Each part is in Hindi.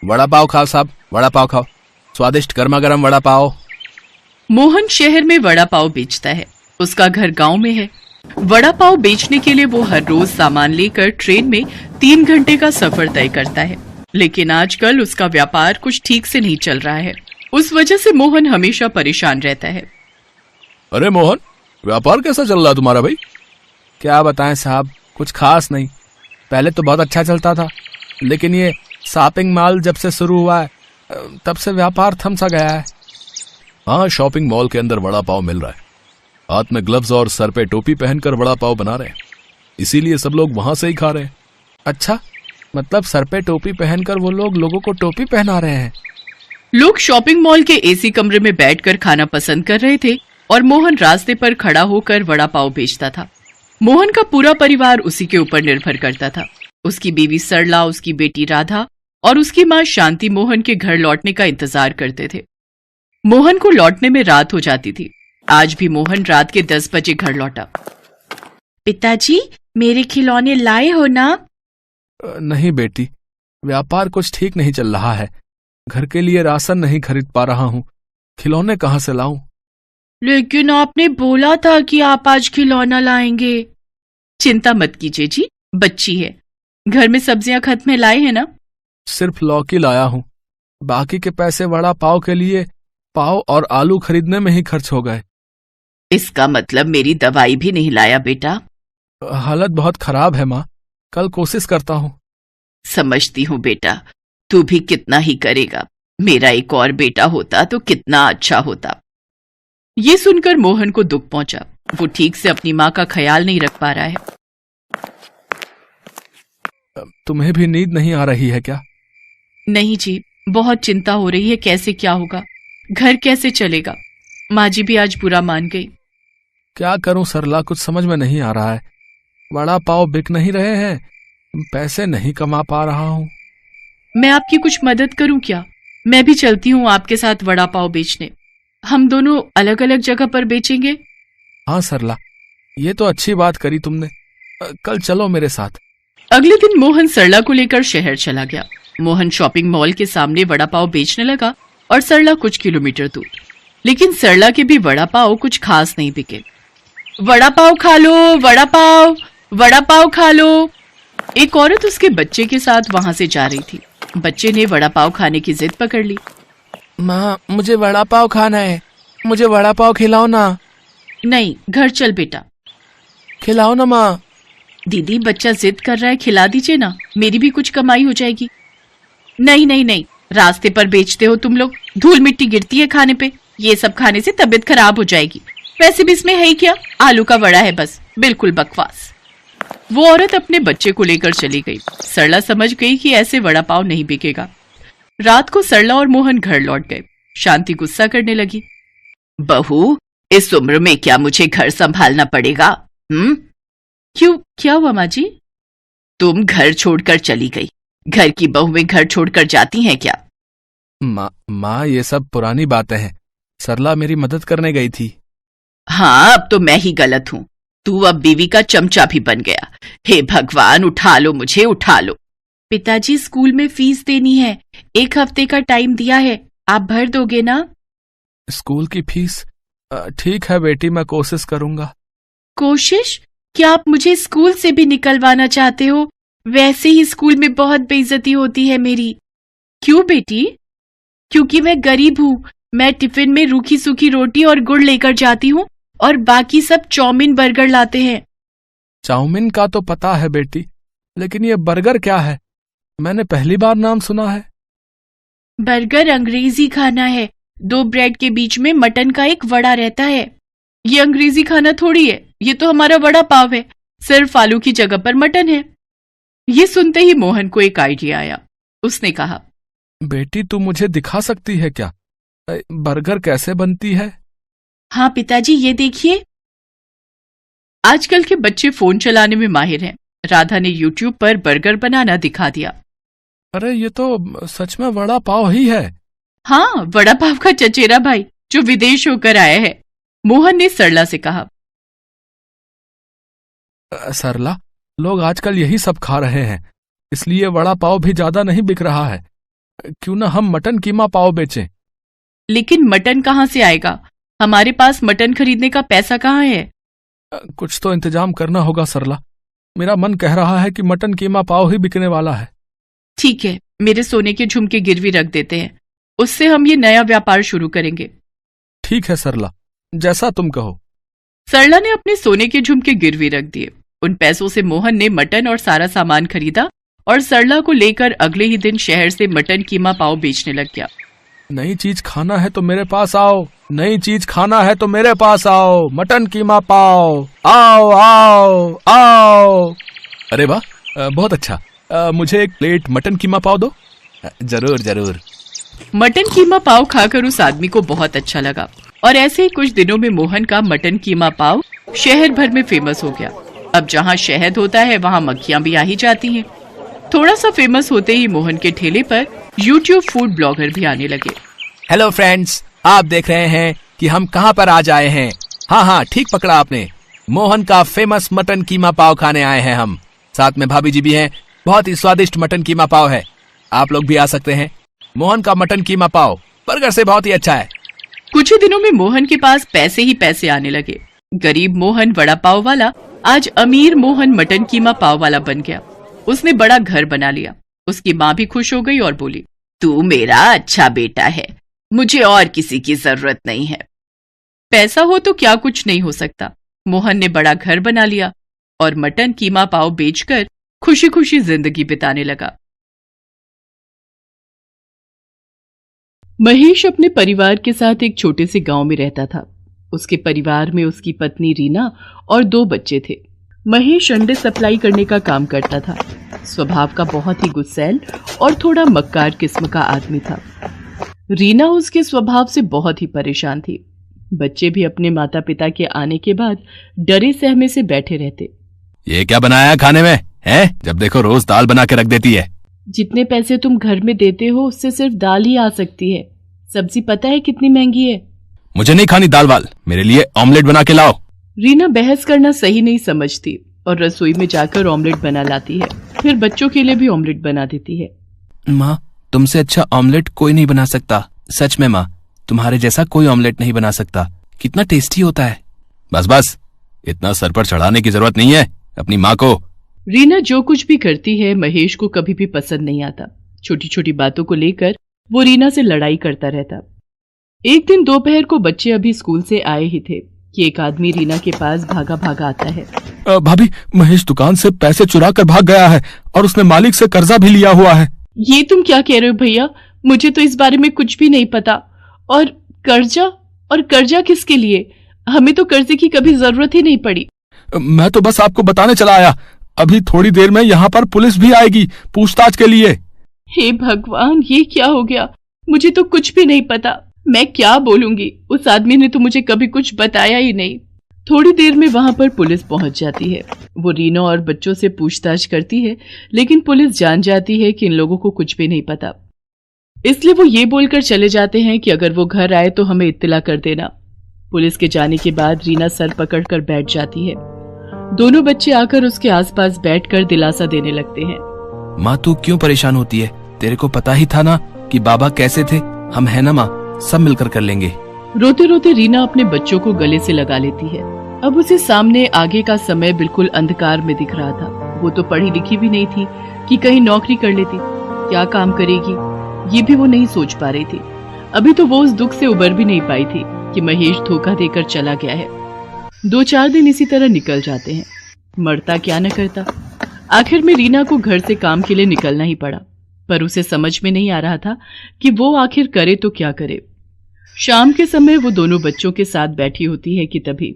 वड़ा पाव खाओ साहब, वड़ा पाव खाओ, स्वादिष्ट गर्मा गर्म वड़ा पाव। मोहन शहर में वड़ा पाव बेचता है। उसका घर गांव में है। वड़ा पाव बेचने के लिए वो हर रोज सामान लेकर ट्रेन में 3 घंटे का सफर तय करता है। लेकिन आजकल उसका व्यापार कुछ ठीक से नहीं चल रहा है। उस वजह से मोहन हमेशा परेशान रहता है। अरे मोहन, व्यापार कैसा चल रहा तुम्हारा भाई? क्या बताएं साहब, कुछ खास नहीं। पहले तो बहुत अच्छा चलता था, लेकिन ये शॉपिंग मॉल जब से शुरू हुआ है तब से व्यापार थम सा गया है। हाँ, शॉपिंग मॉल के अंदर वड़ा पाव मिल रहा है। हाथ में ग्लव्स और सर पे टोपी पहनकर वड़ा पाव बना रहे हैं, इसीलिए सब लोग वहां से ही खा रहे हैं। अच्छा, मतलब सर पे टोपी पहनकर वो लोग लोगों को टोपी पहना रहे हैं। लोग शॉपिंग मॉल के एसी कमरे में बैठकर खाना पसंद कर रहे थे और मोहन रास्ते पर खड़ा होकर वड़ा पाव बेचता था। मोहन का पूरा परिवार उसी के ऊपर निर्भर करता था। उसकी बीवी सरला, उसकी बेटी राधा और उसकी माँ शांति मोहन के घर लौटने का इंतजार करते थे। मोहन को लौटने में रात हो जाती थी। आज भी मोहन रात के 10 बजे घर लौटा। पिताजी, मेरे खिलौने लाए हो ना? नहीं बेटी, व्यापार कुछ ठीक नहीं चल रहा है। घर के लिए राशन नहीं खरीद पा रहा हूँ, खिलौने कहाँ से लाऊं? लेकिन आपने बोला था कि आप आज खिलौना लाएंगे। चिंता मत कीजिए जी, बच्ची है। घर में सब्जियां खत्म लाए हैं ना? सिर्फ लौकी लाया हूँ, बाकी के पैसे वड़ा पाव के लिए पाव और आलू खरीदने में ही खर्च हो गए। इसका मतलब मेरी दवाई भी नहीं लाया बेटा? हालत बहुत खराब है माँ, कल कोशिश करता हूँ। समझती हूँ बेटा, तू भी कितना ही करेगा। मेरा एक और बेटा होता तो कितना अच्छा होता। ये सुनकर मोहन को दुख पहुंचा। वो ठीक से अपनी माँ का ख्याल नहीं रख पा रहा है। तुम्हें भी नींद नहीं आ रही है क्या? नहीं जी, बहुत चिंता हो रही है। कैसे क्या होगा, घर कैसे चलेगा? माँ जी भी आज बुरा मान गई। क्या करूं सरला, कुछ समझ में नहीं आ रहा है। वड़ा पाव बिक नहीं रहे हैं, पैसे नहीं कमा पा रहा हूं। मैं आपकी कुछ मदद करूं क्या? मैं भी चलती हूँ आपके साथ वड़ा पाव बेचने। हम दोनों अलग अलग जगह पर बेचेंगे। हाँ सरला, ये तो अच्छी बात करी तुमने। कल चलो मेरे साथ। अगले दिन मोहन सरला को लेकर शहर चला गया। मोहन शॉपिंग मॉल के सामने वड़ा पाव बेचने लगा और सरला कुछ किलोमीटर दूर। लेकिन सरला के भी वड़ा पाव कुछ खास नहीं बिके। वड़ा पाव खा लो, वड़ा पाव, वड़ा पाव खा लो। एक औरत उसके बच्चे के साथ वहां से जा रही थी। बच्चे ने वड़ा पाव खाने की जिद पकड़ ली। माँ, मुझे वड़ा पाव खाना है, मुझे वड़ा पाव खिलाओ ना। नहीं, घर चल बेटा। खिलाओ ना माँ। दीदी, बच्चा जिद कर रहा है, खिला दीजिए ना, मेरी भी कुछ कमाई हो जाएगी। नहीं नहीं नहीं, रास्ते पर बेचते हो तुम लोग, धूल मिट्टी गिरती है खाने पे। ये सब खाने से तबीयत खराब हो जाएगी। वैसे भी इसमें है ही क्या, आलू का वड़ा है बस, बिल्कुल बकवास। वो औरत अपने बच्चे को लेकर चली गई। सरला समझ गई कि ऐसे वड़ा पाव नहीं बिकेगा। रात को सरला और मोहन घर लौट गए। शांति गुस्सा करने लगी। बहू, इस उम्र में क्या मुझे घर संभालना पड़ेगा? क्यों, क्या हुआ माँ जी? तुम घर छोड़कर चली गई। घर की बहुएं घर छोड़कर जाती हैं क्या? माँ, ये सब पुरानी बातें हैं। सरला मेरी मदद करने गई थी। हाँ, अब तो मैं ही गलत हूँ। तू अब बीवी का चमचा भी बन गया। हे भगवान, उठा लो मुझे, उठा लो। पिताजी, स्कूल में फीस देनी है। 1 हफ्ते का टाइम दिया है, आप भर दोगे ना? स्कूल की फीस? ठीक है बेटी, मैं कोशिश करूंगा। कोशिश? क्या आप मुझे स्कूल से भी निकलवाना चाहते हो? वैसे ही स्कूल में बहुत बेइज्जती होती है मेरी। क्यों बेटी? क्योंकि मैं गरीब हूँ। मैं टिफिन में रूखी सूखी रोटी और गुड़ लेकर जाती हूँ और बाकी सब चाउमीन बर्गर लाते हैं। चाउमीन का तो पता है बेटी, लेकिन ये बर्गर क्या है? मैंने पहली बार नाम सुना है। बर्गर अंग्रेजी खाना है। 2 ब्रेड के बीच में मटन का एक वड़ा रहता है। ये अंग्रेजी खाना थोड़ी है, ये तो हमारा वड़ा पाव है। सिर्फ आलू की जगह पर मटन है। ये सुनते ही मोहन को एक आइडिया आया। उसने कहा, बेटी, तू मुझे दिखा सकती है क्या बर्गर कैसे बनती है? हाँ पिताजी, ये देखिए। आजकल के बच्चे फोन चलाने में माहिर हैं। राधा ने यूट्यूब पर बर्गर बनाना दिखा दिया। अरे, ये तो सच में वड़ा पाव ही है। हाँ, वड़ा पाव का चचेरा भाई जो विदेश होकर आया है। मोहन ने सरला से कहा, सरला, लोग आजकल यही सब खा रहे हैं, इसलिए वड़ा पाव भी ज्यादा नहीं बिक रहा है। क्यों ना हम मटन कीमा पाव बेचें। लेकिन मटन कहाँ से आएगा? हमारे पास मटन खरीदने का पैसा कहाँ है? कुछ तो इंतजाम करना होगा सरला। मेरा मन कह रहा है कि मटन कीमा पाव ही बिकने वाला है। ठीक है, मेरे सोने के झुमके गिरवी रख देते हैं, उससे हम ये नया व्यापार शुरू करेंगे। ठीक है सरला, जैसा तुम कहो। सरला ने अपने सोने के झुमके गिरवी रख दिए। उन पैसों से मोहन ने मटन और सारा सामान खरीदा और सरला को लेकर अगले ही दिन शहर से मटन कीमा पाव बेचने लग गया। नई चीज खाना है तो मेरे पास आओ, नई चीज खाना है तो मेरे पास आओ, मटन कीमा पाव, आओ आओ आओ। अरे वाह, बहुत अच्छा। मुझे एक प्लेट मटन कीमा पाव दो। जरूर जरूर। मटन कीमा पाव खाकर उस आदमी को बहुत अच्छा लगा और ऐसे ही कुछ दिनों में मोहन का मटन कीमा पाव शहर भर में फेमस हो गया। अब जहाँ शहद होता है वहाँ मक्खियाँ भी आ ही जाती हैं। थोड़ा सा फेमस होते ही मोहन के ठेले पर YouTube फूड ब्लॉगर भी आने लगे। हेलो फ्रेंड्स, आप देख रहे हैं कि हम कहाँ पर आज आए हैं। हाँ हाँ, ठीक पकड़ा आपने। मोहन का फेमस मटन कीमा पाव खाने आए हैं हम। साथ में भाभी जी भी हैं। बहुत ही स्वादिष्ट मटन कीमा पाव है, आप लोग भी आ सकते हैं। मोहन का मटन कीमा पाव बर्गर से बहुत ही अच्छा है। कुछ ही दिनों में मोहन के पास पैसे ही पैसे आने लगे। गरीब मोहन वड़ा पाव वाला आज अमीर मोहन मटन कीमा पाव वाला बन गया। उसने बड़ा घर बना लिया। उसकी माँ भी खुश हो गई और बोली, तू मेरा अच्छा बेटा है, मुझे और किसी की जरूरत नहीं है। पैसा हो तो क्या कुछ नहीं हो सकता। मोहन ने बड़ा घर बना लिया और मटन कीमा पाव बेचकर खुशी खुशी जिंदगी बिताने लगा। महेश अपने परिवार के साथ एक छोटे से गांव में रहता था। उसके परिवार में उसकी पत्नी रीना और 2 बच्चे थे। महेश अंडे सप्लाई करने का काम करता था। स्वभाव का बहुत ही गुस्सैल और थोड़ा मक्कार किस्म का आदमी था। रीना उसके स्वभाव से बहुत ही परेशान थी। बच्चे भी अपने माता पिता के आने के बाद डरे सहमे से बैठे रहते। ये क्या बनाया है खाने में है? जब देखो रोज दाल बना के रख देती है। जितने पैसे तुम घर में देते हो उससे सिर्फ दाल ही आ सकती है। सब्जी पता है कितनी महंगी है? मुझे नहीं खानी दाल वाल, मेरे लिए ऑमलेट बना के लाओ। रीना बहस करना सही नहीं समझती और रसोई में जाकर ऑमलेट बना लाती है। फिर बच्चों के लिए भी ऑमलेट बना देती है। माँ, तुमसे अच्छा ऑमलेट कोई नहीं बना सकता। सच में माँ, तुम्हारे जैसा कोई ऑमलेट नहीं बना सकता। कितना टेस्टी होता है। बस बस, इतना सर पर चढ़ाने की जरूरत नहीं है अपनी माँ को। रीना जो कुछ भी करती है महेश को कभी भी पसंद नहीं आता। छोटी छोटी बातों को लेकर वो रीना से लड़ाई करता रहता। एक दिन दोपहर को बच्चे अभी स्कूल से आए ही थे कि एक आदमी रीना के पास भागा भागा आता है। भाभी, महेश दुकान से पैसे चुरा कर भाग गया है और उसने मालिक से कर्जा भी लिया हुआ है। ये तुम क्या कह रहे हो भैया? मुझे तो इस बारे में कुछ भी नहीं पता। और कर्जा किसके लिए? हमें तो कर्जे की कभी जरूरत ही नहीं पड़ी। मैं तो बस आपको बताने चला आया। अभी थोड़ी देर में यहाँ पर पुलिस भी आएगी पूछताछ के लिए। हे भगवान, ये क्या हो गया? मुझे तो कुछ भी नहीं पता। मैं क्या बोलूंगी? उस आदमी ने तो मुझे कभी कुछ बताया ही नहीं। थोड़ी देर में वहां पर पुलिस पहुंच जाती है। वो रीना और बच्चों से पूछताछ करती है, लेकिन पुलिस जान जाती है कि इन लोगों को कुछ भी नहीं पता। इसलिए वो ये बोलकर चले जाते हैं कि अगर वो घर आए तो हमें इत्तला कर देना। पुलिस के जाने के बाद रीना सर पकड़कर बैठ जाती है। दोनों बच्चे आकर उसके आसपास बैठकर दिलासा देने लगते हैं। माँ, तू क्यों परेशान होती है? तेरे को पता ही था ना कि बाबा कैसे थे। हम है ना माँ, सब मिलकर कर लेंगे। रोते रोते रीना अपने बच्चों को गले से लगा लेती है। अब उसे सामने आगे का समय बिल्कुल अंधकार में दिख रहा था। वो तो पढ़ी लिखी भी नहीं थी कि कहीं नौकरी कर लेती। क्या काम करेगी ये भी वो नहीं सोच पा रही थी। अभी तो वो उस दुख से उबर भी नहीं पाई थी कि महेश धोखा देकर चला गया है। 2-4 दिन इसी तरह निकल जाते हैं। मरता क्या न करता। आखिर में रीना को घर से काम के लिए निकलना ही पड़ा, पर उसे समझ में नहीं आ रहा था कि वो आखिर करे तो क्या करे। शाम के समय वो दोनों बच्चों के साथ बैठी होती है कि तभी,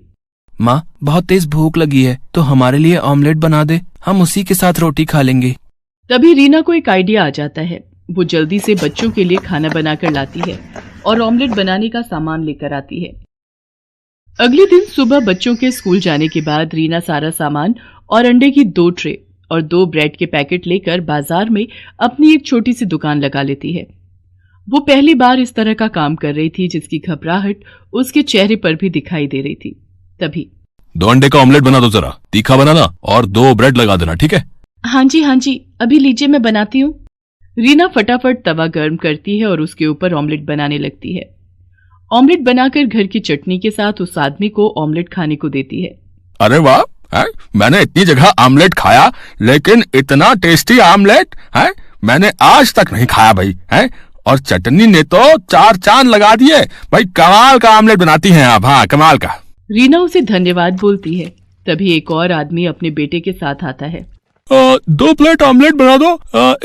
माँ, बहुत तेज भूख लगी है तो हमारे लिए ऑमलेट बना दे, हम उसी के साथ रोटी खा लेंगे। तभी रीना को एक आइडिया आ जाता है। वो जल्दी से बच्चों के लिए खाना बनाकर लाती है और ऑमलेट बनाने का सामान लेकर आती है। अगले दिन सुबह बच्चों के स्कूल जाने के बाद रीना सारा सामान और अंडे की 2 ट्रे और 2 ब्रेड के पैकेट लेकर बाजार में अपनी एक छोटी सी दुकान लगा लेती है। वो पहली बार इस तरह का काम कर रही थी जिसकी घबराहट उसके चेहरे पर भी दिखाई दे रही थी। तभी 2 अंडे का ऑमलेट बना दो, जरा तीखा बनाना और 2 ब्रेड लगा देना, ठीक है? हाँ जी, अभी लीजिए मैं बनाती हूँ। रीना फटाफट तवा गर्म करती है और उसके ऊपर ऑमलेट बनाने लगती है। ऑमलेट बनाकर घर की चटनी के साथ उस आदमी को ऑमलेट खाने को देती है। अरे वाह, मैंने इतनी जगह आमलेट खाया, लेकिन इतना टेस्टी आमलेट है मैंने आज तक नहीं खाया भाई। है और चटनी ने तो 4 चांद लगा दिए भाई। कमाल का आमलेट बनाती हैं आप। हाँ, कमाल का। रीना उसे धन्यवाद बोलती है। तभी एक और आदमी अपने बेटे के साथ आता है। 2 प्लेट ऑमलेट बना दो,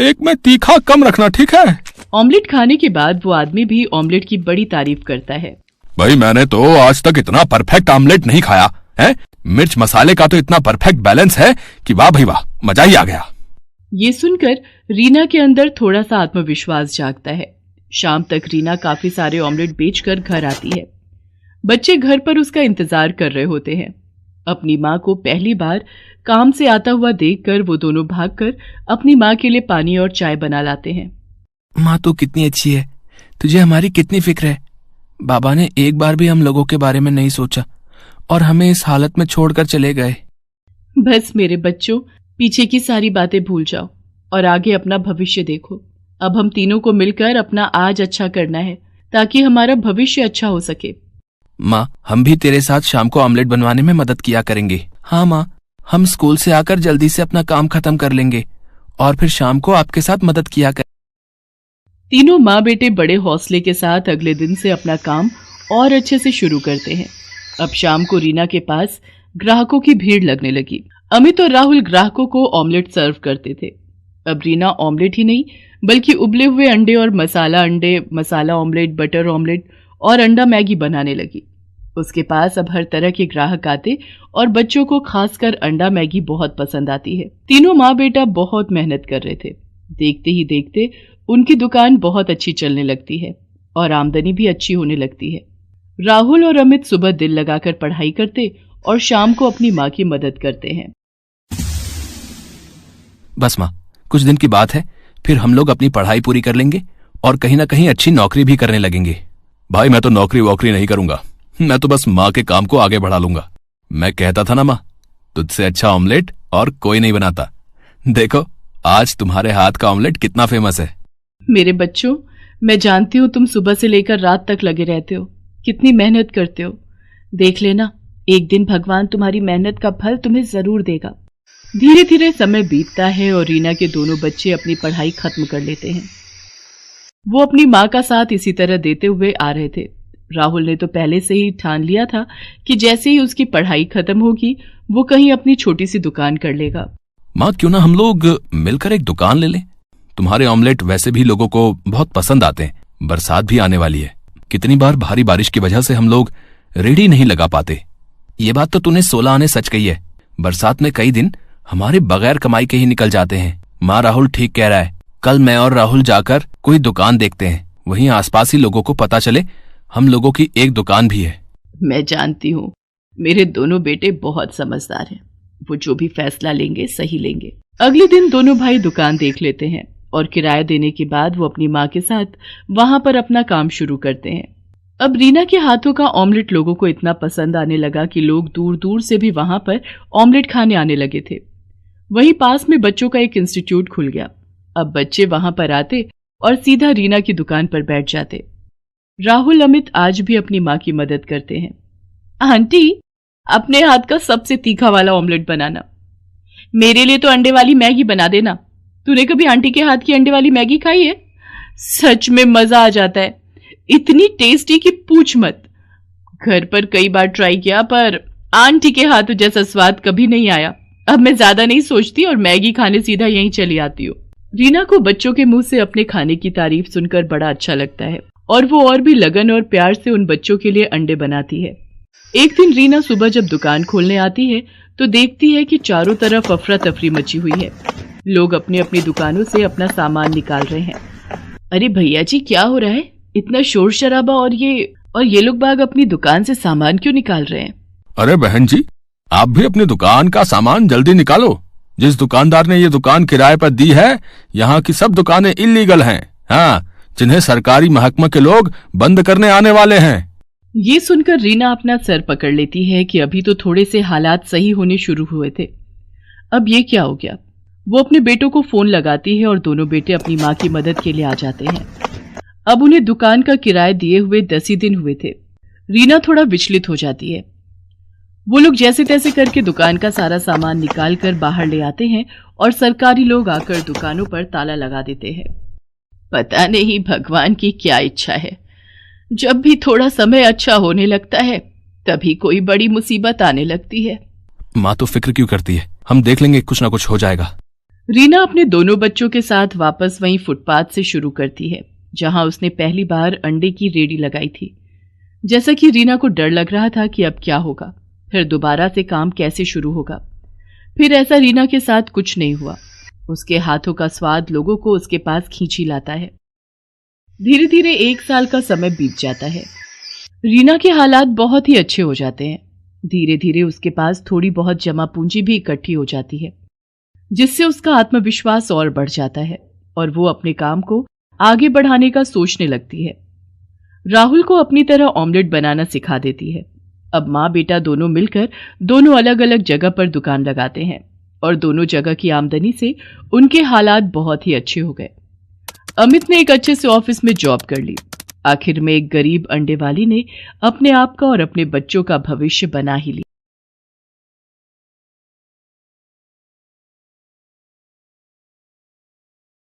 एक में तीखा कम रखना, ठीक है? ऑमलेट खाने के बाद वो आदमी भी ऑमलेट की बड़ी तारीफ करता है। भाई मैंने तो आज तक इतना परफेक्ट ऑमलेट नहीं खाया है। मिर्च मसाले का तो इतना परफेक्ट बैलेंस है कि वाह भाई वाह, मजा ही आ गया। ये सुनकर रीना के अंदर थोड़ा सा आत्मविश्वास जागता है। शाम तक रीना काफी सारे ऑमलेट बेचकर घर आती है। बच्चे घर पर उसका इंतजार कर रहे होते हैं। अपनी माँ को पहली बार काम से आता हुआ देखकर वो दोनों भागकर अपनी माँ के लिए पानी और चाय बना लाते हैं। माँ तो कितनी अच्छी है, तुझे हमारी कितनी फिक्र है। बाबा ने एक बार भी हम लोगों के बारे में नहीं सोचा और हमें इस हालत में छोड़कर चले गए। बस मेरे बच्चों, पीछे की सारी बातें भूल जाओ और आगे अपना भविष्य देखो। अब हम तीनों को मिलकर अपना आज अच्छा करना है ताकि हमारा भविष्य अच्छा हो सके। माँ, हम भी तेरे साथ शाम को ऑमलेट बनवाने में मदद किया करेंगे। हाँ माँ, हम स्कूल से आकर जल्दी से अपना काम खत्म कर लेंगे और फिर शाम को आपके साथ मदद किया कर। तीनों माँ बेटे बड़े हौसले के साथ अगले दिन से अपना काम और अच्छे से शुरू करते हैं। अब शाम को रीना के पास ग्राहकों की भीड़ लगने लगी। अमित और राहुल ग्राहकों को ऑमलेट सर्व करते थे। अब रीना ऑमलेट ही नहीं बल्कि उबले हुए अंडे और अंडे, मसाला ऑमलेट, बटर ऑमलेट और अंडा मैगी बनाने लगी। उसके पास अब हर तरह के ग्राहक आते और बच्चों को खासकर अंडा मैगी बहुत पसंद आती है। तीनों माँ बेटा बहुत मेहनत कर रहे थे। देखते ही देखते उनकी दुकान बहुत अच्छी चलने लगती है और आमदनी भी अच्छी होने लगती है। राहुल और अमित सुबह दिल लगाकर पढ़ाई करते और शाम को अपनी माँ की मदद करते हैं। बस माँ, कुछ दिन की बात है, फिर हम लोग अपनी पढ़ाई पूरी कर लेंगे और कहीं ना कहीं अच्छी नौकरी भी करने लगेंगे। भाई मैं तो नौकरी वोकरी नहीं करूंगा, मैं तो बस माँ के काम को आगे बढ़ा लूंगा। मैं कहता था ना माँ, तुझसे अच्छा ऑमलेट और कोई नहीं बनाता। देखो आज तुम्हारे हाथ का ऑमलेट कितना फेमस है। मेरे बच्चों, मैं जानती हूँ तुम सुबह से लेकर रात तक लगे रहते हो, कितनी मेहनत करते हो। देख लेना, एक दिन भगवान तुम्हारी मेहनत का फल तुम्हें जरूर देगा। धीरे धीरे समय बीतता है और रीना के दोनों बच्चे अपनी पढ़ाई खत्म कर लेते हैं। वो अपनी माँ का साथ इसी तरह देते हुए आ रहे थे। राहुल ने तो पहले से ही ठान लिया था कि जैसे ही उसकी पढ़ाई खत्म होगी वो कहीं अपनी छोटी सी दुकान कर लेगा। माँ, क्यों ना हम लोग मिलकर एक दुकान ले लें। तुम्हारे ऑमलेट वैसे भी लोगों को बहुत पसंद आते हैं। बरसात भी आने वाली है, कितनी बार भारी बारिश की वजह से हम लोग रेडी नहीं लगा पाते। ये बात तो तूने 16 आने सच कही है। बरसात में कई दिन हमारे बगैर कमाई के ही निकल जाते हैं। माँ, राहुल ठीक कह रहा है। कल मैं और राहुल जाकर कोई दुकान देखते हैं, वहीं आसपास ही लोगों को पता चले हम लोगों की एक दुकान भी है। मैं जानती हूँ मेरे दोनों बेटे बहुत समझदार हैं। वो जो भी फैसला लेंगे सही लेंगे। अगले दिन दोनों भाई दुकान देख लेते हैं और किराया देने के बाद वो अपनी माँ के साथ वहां पर अपना काम शुरू करते हैं। अब रीना के हाथों का ऑमलेट लोगों को इतना पसंद आने लगा कि लोग दूर दूर से भी वहां पर ऑमलेट खाने आने लगे थे। वहीं पास में बच्चों का एक इंस्टीट्यूट खुल गया। अब बच्चे वहां पर आते और सीधा रीना की दुकान पर बैठ जाते। राहुल अमित आज भी अपनी माँ की मदद करते हैं। आंटी, अपने हाथ का सबसे तीखा वाला ऑमलेट बनाना। मेरे लिए तो अंडे वाली मैगी बना देना। तूने कभी आंटी के हाथ की अंडे वाली मैगी खाई है? सच में मजा आ जाता है, इतनी टेस्टी कि पूछ मत। घर पर कई बार ट्राई किया पर आंटी के हाथ जैसा स्वाद कभी नहीं आया। अब मैं ज्यादा नहीं सोचती और मैगी खाने सीधा यहीं चली आती हूँ। रीना को बच्चों के मुंह से अपने खाने की तारीफ सुनकर बड़ा अच्छा लगता है और वो और भी लगन और प्यार से उन बच्चों के लिए अंडे बनाती है। एक दिन रीना सुबह जब दुकान खोलने आती है तो देखती है कि चारों तरफ अफरा तफरी मची हुई है। लोग अपनी अपनी दुकानों से अपना सामान निकाल रहे हैं। अरे भैया जी, क्या हो रहा है? इतना शोर शराबा और ये लोग बाग अपनी दुकान से सामान क्यों निकाल रहे हैं? अरे बहन जी, आप भी अपनी दुकान का सामान जल्दी निकालो। जिस दुकानदार ने ये दुकान किराए पर दी है, यहाँ की सब दुकानें इल्लीगल हैं। हाँ, जिन्हें सरकारी महकमा के लोग बंद करने आने वाले हैं। ये सुनकर रीना अपना सर पकड़ लेती है कि अभी तो थोड़े से हालात सही होने शुरू हुए थे, अब ये क्या हो गया? वो अपने बेटों को फोन लगाती है और दोनों बेटे अपनी माँ की मदद के लिए आ जाते हैं। अब उन्हें दुकान का किराया दिए हुए 10 ही दिन हुए थे। रीना थोड़ा विचलित हो जाती है। वो लोग जैसे तैसे करके दुकान का सारा सामान निकाल कर बाहर ले आते हैं और सरकारी लोग आकर दुकानों पर ताला लगा देते हैं। पता नहीं भगवान की क्या इच्छा है, जब भी थोड़ा समय अच्छा होने लगता है तभी कोई बड़ी मुसीबत आने लगती है। माँ तो फिक्र क्यों करती है, हम देख लेंगे, कुछ ना कुछ हो जाएगा। रीना अपने दोनों बच्चों के साथ वापस वहीं फुटपाथ से शुरू करती है जहां उसने पहली बार अंडे की रेडी लगाई थी। जैसा कि रीना को डर लग रहा था कि अब क्या होगा, फिर दोबारा से काम कैसे शुरू होगा। फिर ऐसा रीना के साथ कुछ नहीं हुआ। उसके हाथों का स्वाद लोगों को उसके पास खींच ही लाता है। धीरे धीरे 1 साल का समय बीत जाता है। रीना के हालात बहुत ही अच्छे हो जाते हैं। धीरे धीरे उसके पास थोड़ी बहुत जमा पूंजी भी इकट्ठी हो जाती है, जिससे उसका आत्मविश्वास और बढ़ जाता है और वो अपने काम को आगे बढ़ाने का सोचने लगती है। राहुल को अपनी तरह ऑमलेट बनाना सिखा देती है। अब माँ बेटा दोनों मिलकर दोनों अलग अलग जगह पर दुकान लगाते हैं और दोनों जगह की आमदनी से उनके हालात बहुत ही अच्छे हो गए। अमित ने एक अच्छे से ऑफिस में जॉब कर ली। आखिर में एक गरीब अंडे वाली ने अपने आप का और अपने बच्चों का भविष्य बना ही लिया।